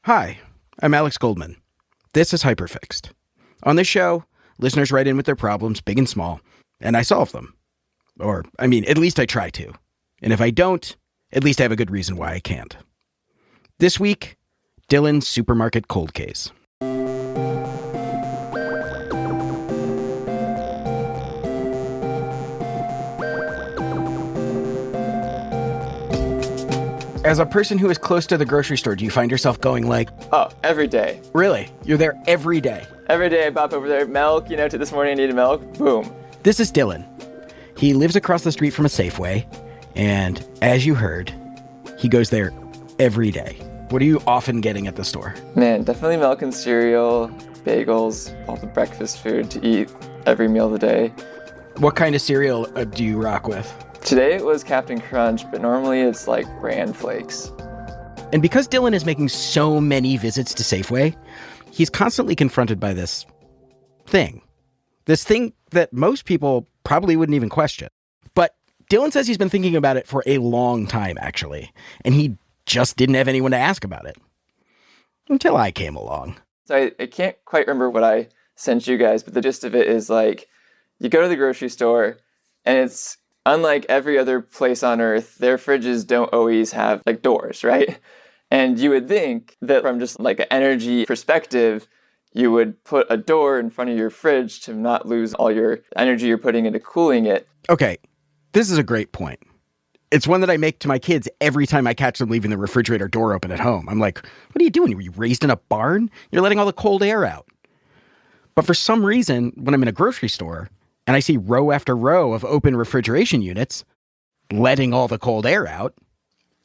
Hi, I'm Alex Goldman. This is Hyperfixed. On this show, listeners write in with their problems, big and small, and I solve them. Or, at least I try to. And if I don't, at least I have a good reason why I can't. This week, Dillons supermarket cold case. As a person who is close to the grocery store, do you find yourself going like... Oh, every day. Really? You're there every day? Every day I bop over there. Milk, to this morning I needed milk. Boom. This is Dylan. He lives across the street from a Safeway, and as you heard, he goes there every day. What are you often getting at the store? Man, definitely milk and cereal, bagels, all the breakfast food to eat every meal of the day. What kind of cereal do you rock with? Today it was Captain Crunch, but normally it's like Bran Flakes. And because Dylan is making so many visits to Safeway, he's constantly confronted by this thing. This thing that most people probably wouldn't even question. But Dylan says he's been thinking about it for a long time, actually. And he just didn't have anyone to ask about it. Until I came along. So I can't quite remember what I sent you guys, but the gist of it is like, you go to the grocery store, and it's unlike every other place on earth, their fridges don't always have like doors, right? And you would think that from just like an energy perspective, you would put a door in front of your fridge to not lose all your energy you're putting into cooling it. Okay, this is a great point. It's one that I make to my kids every time I catch them leaving the refrigerator door open at home. I'm like, what are you doing? Were you raised in a barn? You're letting all the cold air out. But for some reason, when I'm in a grocery store and I see row after row of open refrigeration units letting all the cold air out,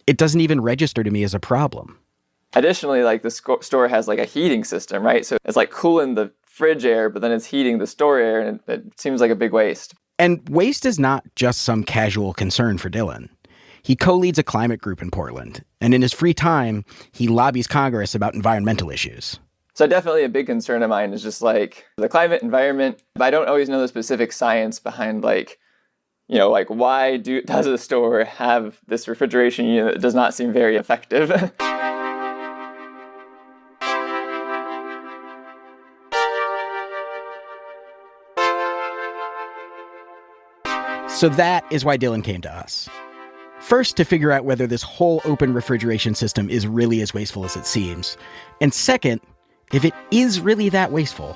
it doesn't even register to me as a problem. Additionally, like the store has like a heating system, right? So it's like cooling the fridge air, but then it's heating the store air, and it seems like a big waste. And waste is not just some casual concern for Dylan. He co-leads a climate group in Portland, and in his free time, he lobbies Congress about environmental issues. So definitely a big concern of mine is just like the climate environment, but I don't always know the specific science behind like why does a store have this refrigeration unit that does not seem very effective? So that is why Dylan came to us. First, to figure out whether this whole open refrigeration system is really as wasteful as it seems. And second, if it is really that wasteful,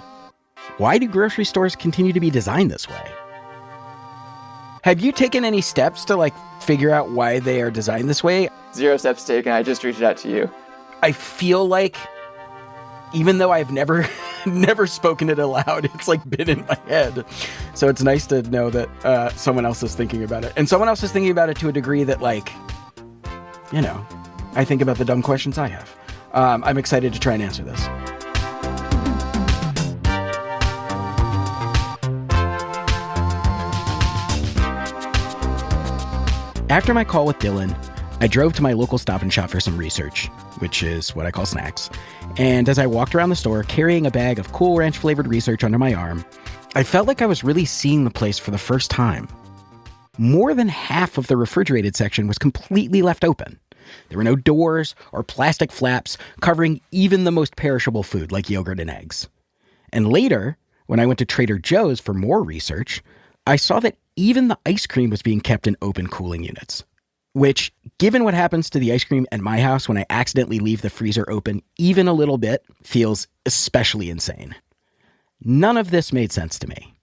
why do grocery stores continue to be designed this way? Have you taken any steps to figure out why they are designed this way? 0 steps taken. I just reached out to you. I feel like, even though I've never spoken it aloud, it's been in my head. So it's nice to know that someone else is thinking about it. And someone else is thinking about it to a degree that I think about the dumb questions I have. I'm excited to try and answer this. After my call with Dylan, I drove to my local Stop and Shop for some research, which is what I call snacks. And as I walked around the store carrying a bag of Cool Ranch flavored research under my arm, I felt like I was really seeing the place for the first time. More than half of the refrigerated section was completely left open. There were no doors or plastic flaps covering even the most perishable food like yogurt and eggs. And later, when I went to Trader Joe's for more research, I saw that even the ice cream was being kept in open cooling units. Which, given what happens to the ice cream at my house when I accidentally leave the freezer open even a little bit, feels especially insane. None of this made sense to me.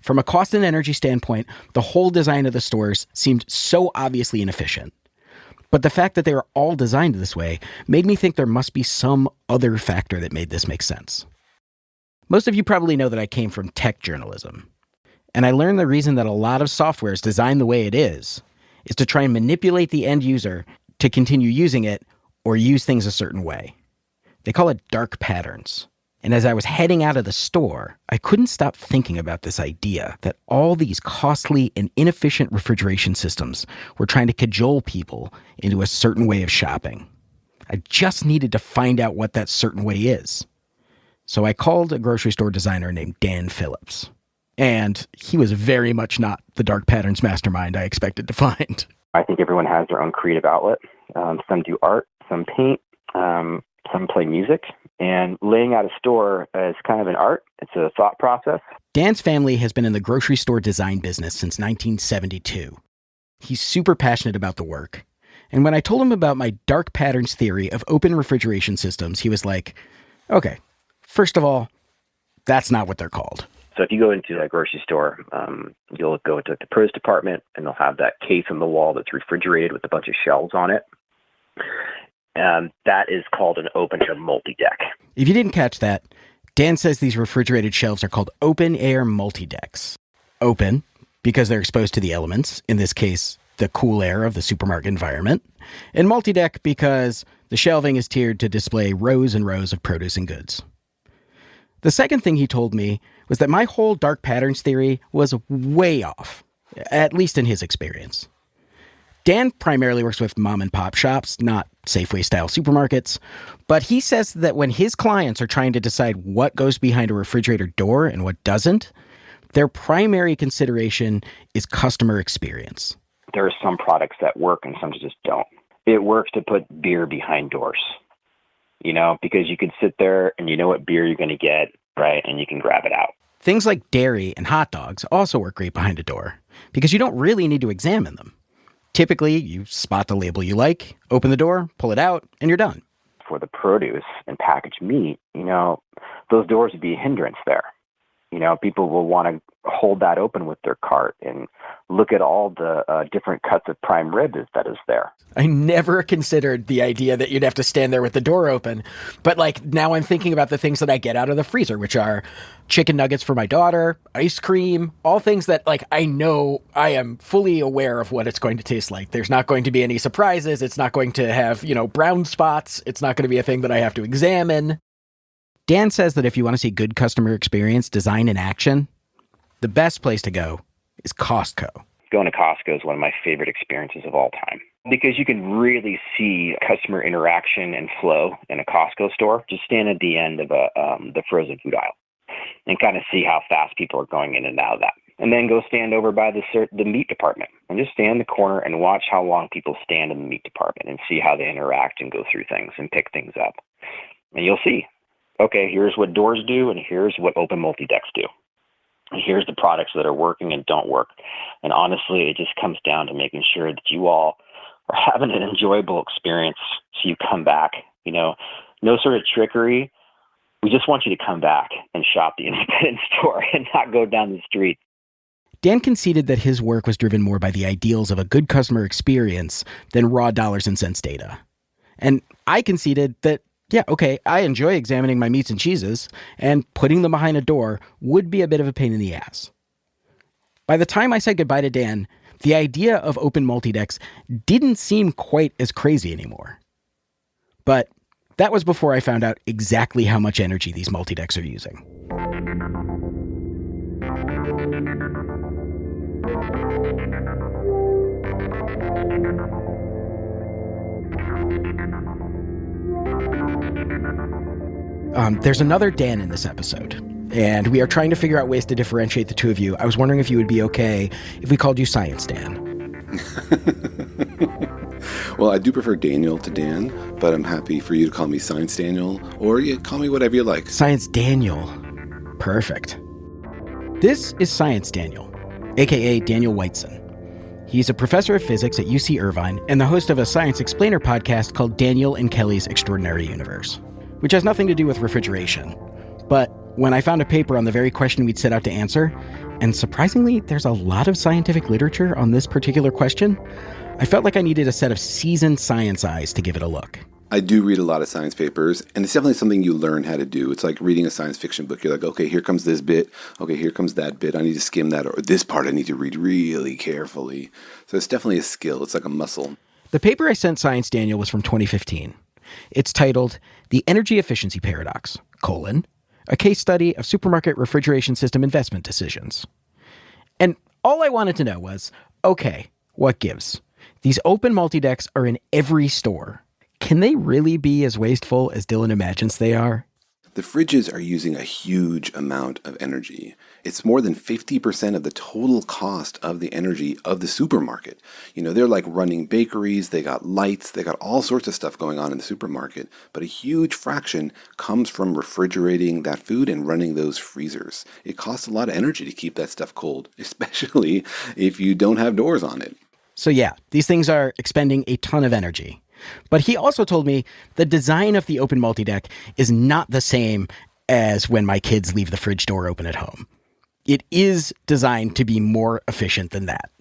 From a cost and energy standpoint, the whole design of the stores seemed so obviously inefficient. But the fact that they were all designed this way made me think there must be some other factor that made this make sense. Most of you probably know that I came from tech journalism. And I learned the reason that a lot of software is designed the way it is to try and manipulate the end user to continue using it or use things a certain way. They call it dark patterns. And as I was heading out of the store, I couldn't stop thinking about this idea that all these costly and inefficient refrigeration systems were trying to cajole people into a certain way of shopping. I just needed to find out what that certain way is. So I called a grocery store designer named Dan Phillips. And he was very much not the dark patterns mastermind I expected to find. I think everyone has their own creative outlet. Some do art, some paint. some play music. And laying out a store is kind of an art. It's a thought process. Dan's family has been in the grocery store design business since 1972. He's super passionate about the work. And when I told him about my dark patterns theory of open refrigeration systems, he was like, okay, first of all, that's not what they're called. So if you go into a grocery store, you'll go into the produce department, and they'll have that case on the wall that's refrigerated with a bunch of shelves on it. That is called an open-air multi-deck. If you didn't catch that, Dan says these refrigerated shelves are called open-air multi-decks. Open, because they're exposed to the elements, in this case, the cool air of the supermarket environment, and multi-deck because the shelving is tiered to display rows and rows of produce and goods. The second thing he told me was that my whole dark patterns theory was way off, at least in his experience. Dan primarily works with mom and pop shops, not Safeway style supermarkets, but he says that when his clients are trying to decide what goes behind a refrigerator door and what doesn't, their primary consideration is customer experience. There are some products that work and some just don't. It works to put beer behind doors, because you can sit there and you know what beer you're going to get, right? And you can grab it out. Things like dairy and hot dogs also work great behind a door because you don't really need to examine them. Typically, you spot the label you like, open the door, pull it out, and you're done. For the produce and packaged meat, those doors would be a hindrance there. People will want to hold that open with their cart and look at all the different cuts of prime rib that is there. I never considered the idea that you'd have to stand there with the door open. But now I'm thinking about the things that I get out of the freezer, which are chicken nuggets for my daughter, ice cream, all things that I know I am fully aware of what it's going to taste like. There's not going to be any surprises. It's not going to have, brown spots. It's not going to be a thing that I have to examine. Dan says that if you want to see good customer experience design in action, the best place to go is Costco. Going to Costco is one of my favorite experiences of all time because you can really see customer interaction and flow in a Costco store. Just stand at the end of the frozen food aisle and kind of see how fast people are going in and out of that. And then go stand over by the meat department and just stand in the corner and watch how long people stand in the meat department and see how they interact and go through things and pick things up. And you'll see, okay, here's what doors do and here's what open multi-decks do. Here's the products that are working and don't work. And honestly, it just comes down to making sure that you all are having an enjoyable experience so you come back. No sort of trickery. We just want you to come back and shop the independent store and not go down the street. Dan conceded that his work was driven more by the ideals of a good customer experience than raw dollars and cents data. And I conceded that yeah, okay, I enjoy examining my meats and cheeses, and putting them behind a door would be a bit of a pain in the ass. By the time I said goodbye to Dan, the idea of open multi-decks didn't seem quite as crazy anymore. But that was before I found out exactly how much energy these multi-decks are using. There's another Dan in this episode, and we are trying to figure out ways to differentiate the two of you. I was wondering if you would be okay if we called you Science Dan. Well, I do prefer Daniel to Dan, but I'm happy for you to call me Science Daniel, or you call me whatever you like. Science Daniel. Perfect. This is Science Daniel, aka Daniel Whiteson. He's a professor of physics at UC Irvine and the host of a Science Explainer podcast called Daniel and Kelly's Extraordinary Universe, which has nothing to do with refrigeration. But when I found a paper on the very question we'd set out to answer, and surprisingly, there's a lot of scientific literature on this particular question, I felt like I needed a set of seasoned science eyes to give it a look. I do read a lot of science papers, and it's definitely something you learn how to do. It's like reading a science fiction book. You're like, okay, here comes this bit. Okay, here comes that bit. I need to skim that. Or this part I need to read really carefully. So it's definitely a skill. It's like a muscle. The paper I sent Science Daniel was from 2015. It's titled The Energy Efficiency Paradox, a case study of supermarket refrigeration system investment decisions. And all I wanted to know was, okay, what gives? These open multi-decks are in every store. Can they really be as wasteful as Dillon imagines they are? The fridges are using a huge amount of energy. It's more than 50% of the total cost of the energy of the supermarket. They're like running bakeries, they got lights, they got all sorts of stuff going on in the supermarket, but a huge fraction comes from refrigerating that food and running those freezers. It costs a lot of energy to keep that stuff cold, especially if you don't have doors on it. So yeah, these things are expending a ton of energy. But he also told me the design of the open multi-deck is not the same as when my kids leave the fridge door open at home. It is designed to be more efficient than that.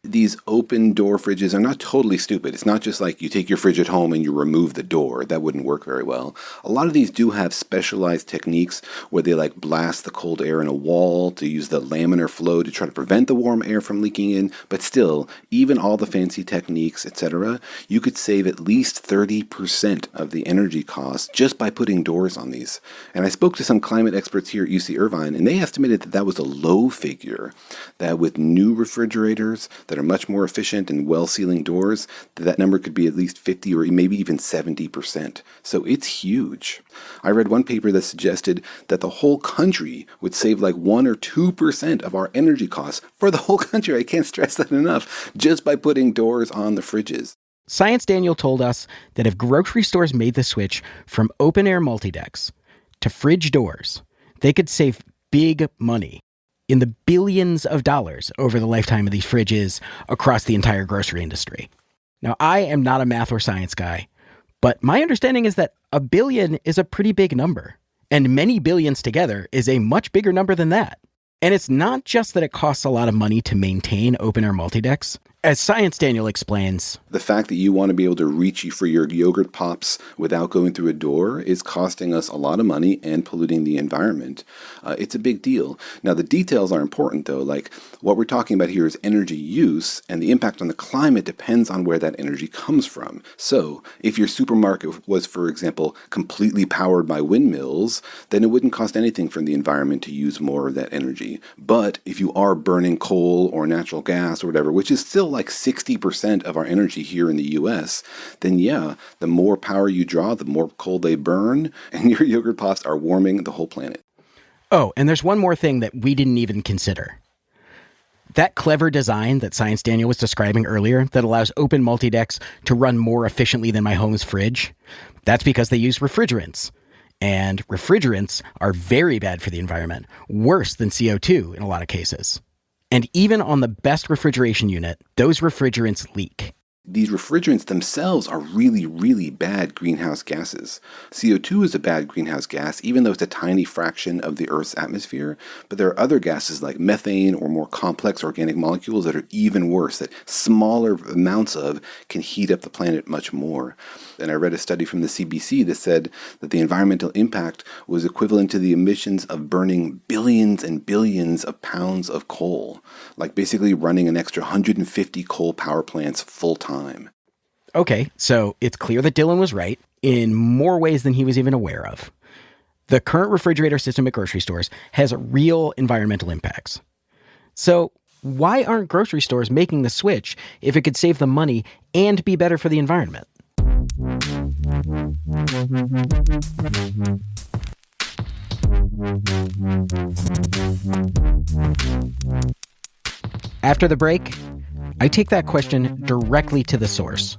These open door fridges are not totally stupid. It's not just like you take your fridge at home and you remove the door. That wouldn't work very well. A lot of these do have specialized techniques where they blast the cold air in a wall to use the laminar flow to try to prevent the warm air from leaking in. But still, even all the fancy techniques, etc., you could save at least 30% of the energy cost just by putting doors on these. And I spoke to some climate experts here at UC Irvine, and they estimated that was a low figure, that with new refrigerators that are much more efficient and well-sealing doors, that number could be at least 50 or maybe even 70%. So it's huge. I read one paper that suggested that the whole country would save 1 or 2% of our energy costs for the whole country. I can't stress that enough, just by putting doors on the fridges. Science Daniel told us that if grocery stores made the switch from open-air multi-decks to fridge doors, they could save big money, in the billions of dollars over the lifetime of these fridges across the entire grocery industry. Now, I am not a math or science guy, but my understanding is that $1 billion is a pretty big number, and many billions together is a much bigger number than that. And it's not just that it costs a lot of money to maintain open-air multi-decks. As Science Daniel explains, the fact that you want to be able to reach for your yogurt pops without going through a door is costing us a lot of money and polluting the environment. It's a big deal. Now, the details are important, though. What we're talking about here is energy use, and the impact on the climate depends on where that energy comes from. So, if your supermarket was, for example, completely powered by windmills, then it wouldn't cost anything for the environment to use more of that energy. But if you are burning coal or natural gas or whatever, which is still 60% of our energy here in the US, then yeah, the more power you draw, the more coal they burn, and your yogurt pops are warming the whole planet. Oh, and there's one more thing that we didn't even consider. That clever design that Science Daniel was describing earlier that allows open multi-decks to run more efficiently than my home's fridge, that's because they use refrigerants. And refrigerants are very bad for the environment, worse than CO2 in a lot of cases. And even on the best refrigeration unit, those refrigerants leak. These refrigerants themselves are really, really bad greenhouse gases. CO2 is a bad greenhouse gas, even though it's a tiny fraction of the Earth's atmosphere. But there are other gases like methane or more complex organic molecules that are even worse, that smaller amounts of can heat up the planet much more. And I read a study from the CBC that said that the environmental impact was equivalent to the emissions of burning billions and billions of pounds of coal, like basically running an extra 150 coal power plants full time. Okay, so it's clear that Dillon was right in more ways than he was even aware of. The current refrigerator system at grocery stores has real environmental impacts. So why aren't grocery stores making the switch if it could save them money and be better for the environment? After the break, I take that question directly to the source.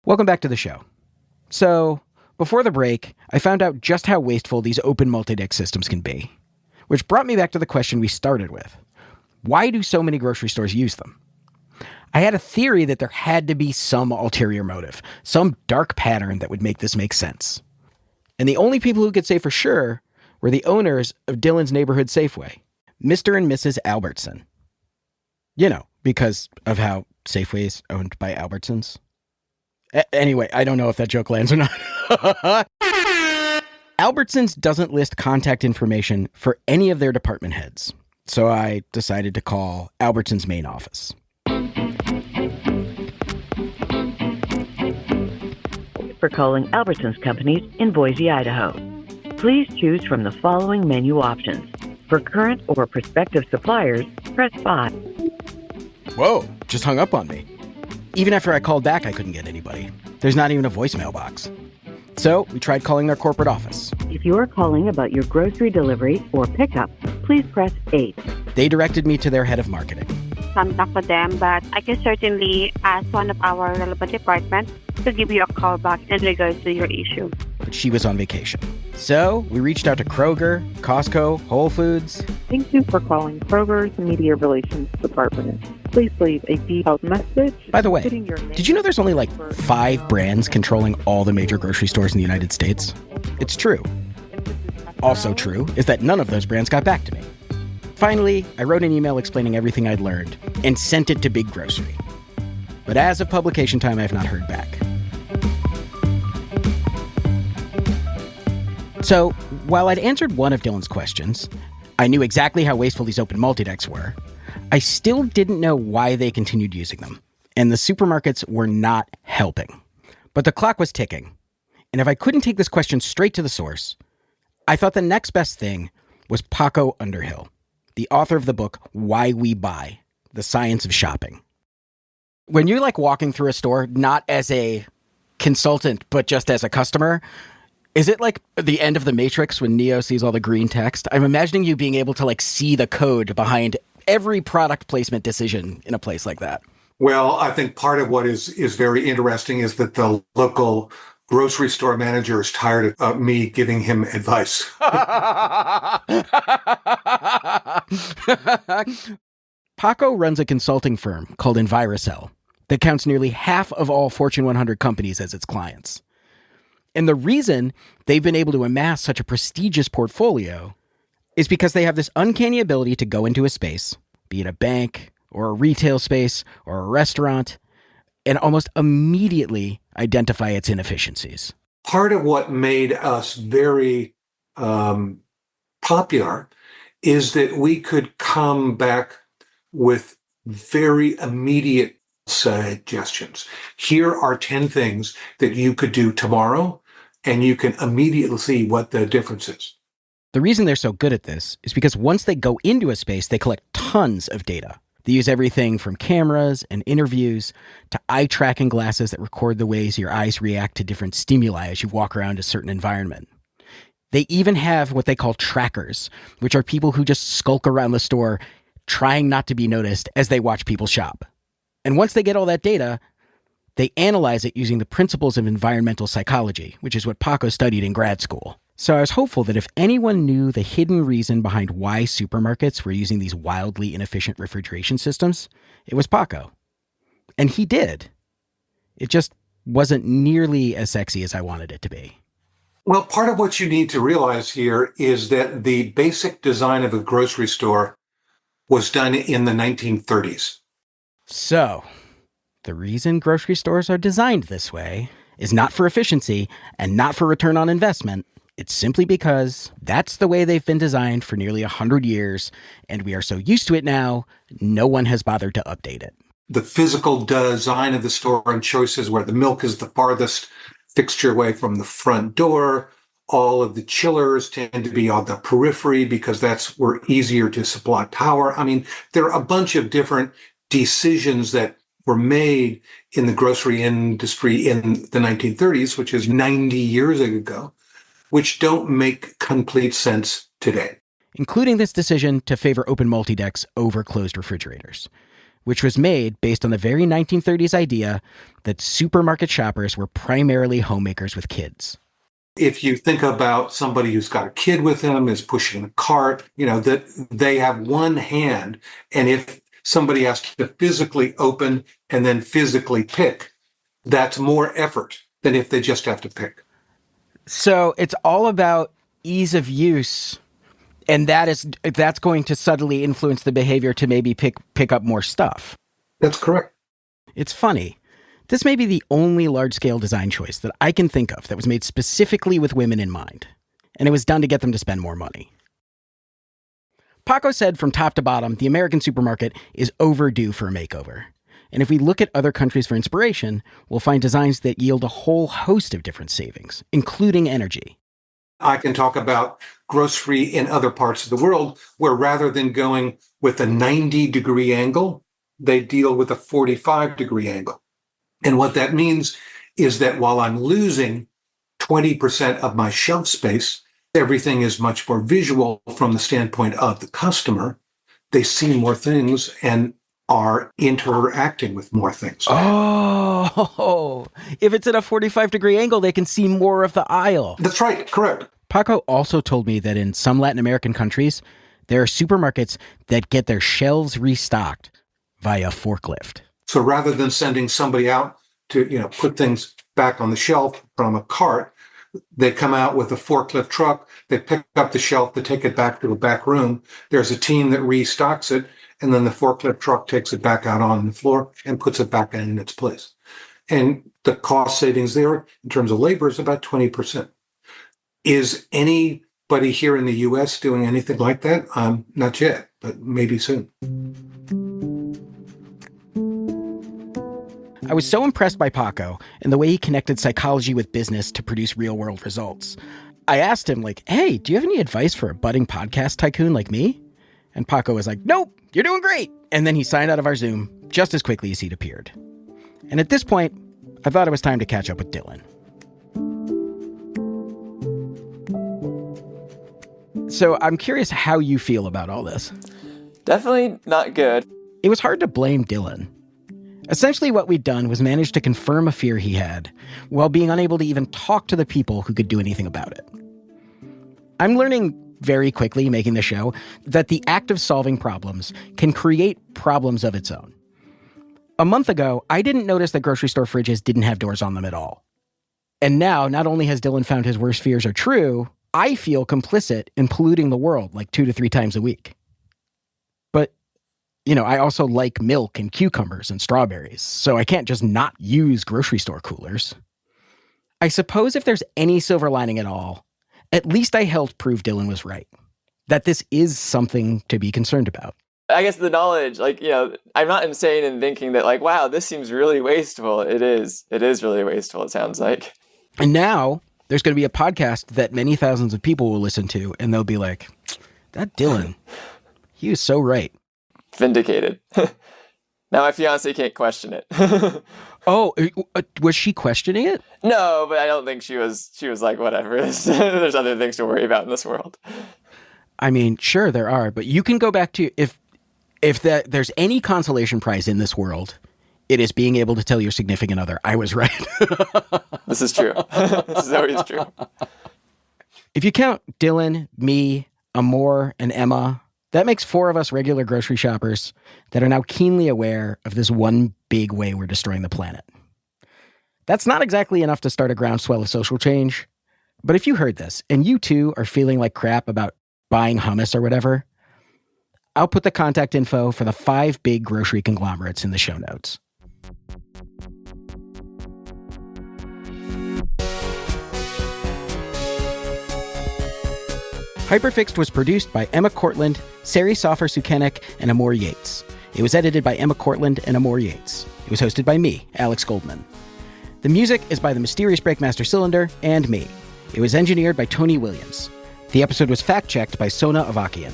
Welcome back to the show. So, before the break, I found out just how wasteful these open multi-deck systems can be, which brought me back to the question we started with. Why do so many grocery stores use them? I had a theory that there had to be some ulterior motive, some dark pattern that would make this make sense. And the only people who could say for sure were the owners of Dillon's neighborhood Safeway, Mr. and Mrs. Albertson. You know, because of how Safeway is owned by Albertsons. Anyway, I don't know if that joke lands or not. Albertsons doesn't list contact information for any of their department heads, so I decided to call Albertsons' main office. For calling Albertsons Companies in Boise, Idaho. Please choose from the following menu options. For current or prospective suppliers, press 5. Whoa, just hung up on me. Even after I called back, I couldn't get anybody. There's not even a voicemail box. So we tried calling their corporate office. If you are calling about your grocery delivery or pickup, please press 8. They directed me to their head of marketing. Contact with them, but I can certainly ask one of our relevant departments to give you a call back in regards to your issue. But she was on vacation. So we reached out to Kroger, Costco, Whole Foods. Thank you for calling Kroger's Media Relations Department. Please leave a detailed message. By the way, did you know there's only like 5 brands controlling all the major grocery stores in the United States? It's true. Also true is that none of those brands got back to me. Finally, I wrote an email explaining everything I'd learned and sent it to Big Grocery. But as of publication time, I have not heard back. So, while I'd answered one of Dillon's questions, I knew exactly how wasteful these open multi-decks were, I still didn't know why they continued using them, and the supermarkets were not helping. But the clock was ticking, and if I couldn't take this question straight to the source, I thought the next best thing was Paco Underhill, the author of the book Why We Buy, The Science of Shopping. When you're like walking through a store, not as a consultant, but just as a customer, is it like the end of The Matrix when Neo sees all the green text? I'm imagining you being able to like see the code behind every product placement decision in a place like that. Well, I think part of what is very interesting is that the local grocery store manager is tired of me giving him advice. Paco runs a consulting firm called Envirocell that counts nearly half of all Fortune 100 companies as its clients. And the reason they've been able to amass such a prestigious portfolio is because they have this uncanny ability to go into a space, be it a bank or a retail space or a restaurant, and almost immediately identify its inefficiencies. Part of what made us very popular is that we could come back with very immediate suggestions. Here are 10 things that you could do tomorrow, and you can immediately see what the difference is. The reason they're so good at this is because once they go into a space, they collect tons of data. They use everything from cameras and interviews to eye tracking glasses that record the ways your eyes react to different stimuli as you walk around a certain environment. They even have what they call trackers, which are people who just skulk around the store trying not to be noticed as they watch people shop. And once they get all that data, they analyze it using the principles of environmental psychology, which is what Paco studied in grad school. So I was hopeful that if anyone knew the hidden reason behind why supermarkets were using these wildly inefficient refrigeration systems, it was Paco. And he did. It just wasn't nearly as sexy as I wanted it to be. Well, part of what you need to realize here is that the basic design of a grocery store was done in the 1930s. So, the reason grocery stores are designed this way is not for efficiency and not for return on investment. It's simply because that's the way they've been designed for nearly 100 years, and we are so used to it now, no one has bothered to update it. The physical design of the store and choices where the milk is the farthest fixture away from the front door. All of the chillers tend to be on the periphery because that's where easier to supply power. I mean, there are a bunch of different decisions that were made in the grocery industry in the 1930s, which is 90 years ago, which don't make complete sense today. Including this decision to favor open multi-decks over closed refrigerators, which was made based on the very 1930s idea that supermarket shoppers were primarily homemakers with kids. If you think about somebody who's got a kid with them, is pushing a cart, that they have one hand, and if somebody has to physically open and then physically pick, that's more effort than if they just have to pick. So it's all about ease of use, and that's going to subtly influence the behavior to maybe pick up more stuff. That's correct. It's funny. This may be the only large-scale design choice that I can think of that was made specifically with women in mind, and it was done to get them to spend more money. Paco said from top to bottom, the American supermarket is overdue for a makeover. And if we look at other countries for inspiration, we'll find designs that yield a whole host of different savings, including energy. I can talk about grocery in other parts of the world, where rather than going with a 90-degree angle, they deal with a 45-degree angle. And what that means is that while I'm losing 20% of my shelf space, everything is much more visual from the standpoint of the customer. They see more things and are interacting with more things. Oh, if it's at a 45-degree angle, they can see more of the aisle. That's right, correct. Paco also told me that in some Latin American countries, there are supermarkets that get their shelves restocked via forklift. So rather than sending somebody out to, put things back on the shelf from a cart, they come out with a forklift truck, they pick up the shelf, they take it back to a back room. There's a team that restocks it, and then the forklift truck takes it back out on the floor and puts it back in its place. And the cost savings there in terms of labor is about 20%. Is anybody here in the U.S. doing anything like that? Not yet, but maybe soon. I was so impressed by Paco and the way he connected psychology with business to produce real-world results. I asked him, hey, do you have any advice for a budding podcast tycoon like me? And Paco was like, nope, you're doing great. And then he signed out of our Zoom just as quickly as he'd appeared. And at this point, I thought it was time to catch up with Dillon. So I'm curious how you feel about all this. Definitely not good. It was hard to blame Dillon. Essentially what we'd done was manage to confirm a fear he had while being unable to even talk to the people who could do anything about it. I'm learning very quickly making the show that the act of solving problems can create problems of its own. A month ago, I didn't notice that grocery store fridges didn't have doors on them at all. And now, not only has Dillon found his worst fears are true, I feel complicit in polluting the world 2 to 3 times a week. But, I also like milk and cucumbers and strawberries, so I can't just not use grocery store coolers. I suppose if there's any silver lining at all, at least I helped prove Dillon was right. That this is something to be concerned about. I guess the knowledge, I'm not insane in thinking that, wow, this seems really wasteful. It is. It is really wasteful, it sounds like. And now there's going to be a podcast that many thousands of people will listen to, and they'll be like, that Dillon, he was so right. Vindicated. Now my fiance can't question it. Oh, was she questioning it? No, but I don't think she was like, whatever. There's other things to worry about in this world. I mean, sure there are, but you can go back to, if there's any consolation prize in this world, it is being able to tell your significant other, I was right. This is true. This is always true. If you count Dillon, me, Amor, and Emma, that makes 4 of us regular grocery shoppers that are now keenly aware of this one big way we're destroying the planet. That's not exactly enough to start a groundswell of social change, but if you heard this and you too are feeling like crap about buying hummus or whatever, I'll put the contact info for the 5 big grocery conglomerates in the show notes. Hyperfixed was produced by Emma Cortland, Sari Sofer-Sukenik, and Amor Yates. It was edited by Emma Cortland and Amor Yates. It was hosted by me, Alex Goldman. The music is by the Mysterious Breakmaster Cylinder and me. It was engineered by Tony Williams. The episode was fact-checked by Sona Avakian.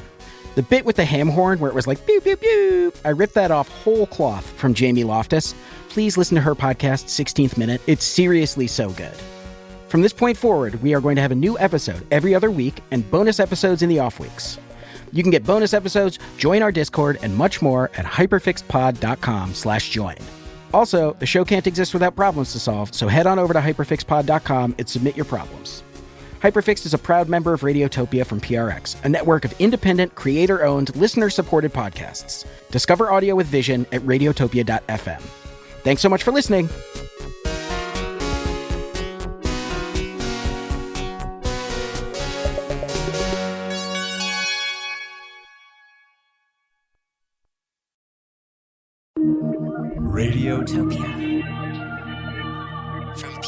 The bit with the ham horn where it was like, pew, pew, pew, I ripped that off whole cloth from Jamie Loftus. Please listen to her podcast, 16th Minute. It's seriously so good. From this point forward, we are going to have a new episode every other week and bonus episodes in the off weeks. You can get bonus episodes, join our Discord, and much more at hyperfixedpod.com/join. Also, the show can't exist without problems to solve, so head on over to hyperfixedpod.com and submit your problems. Hyperfixed is a proud member of Radiotopia from PRX, a network of independent, creator-owned, listener-supported podcasts. Discover audio with vision at radiotopia.fm. Thanks so much for listening. Radiotopia from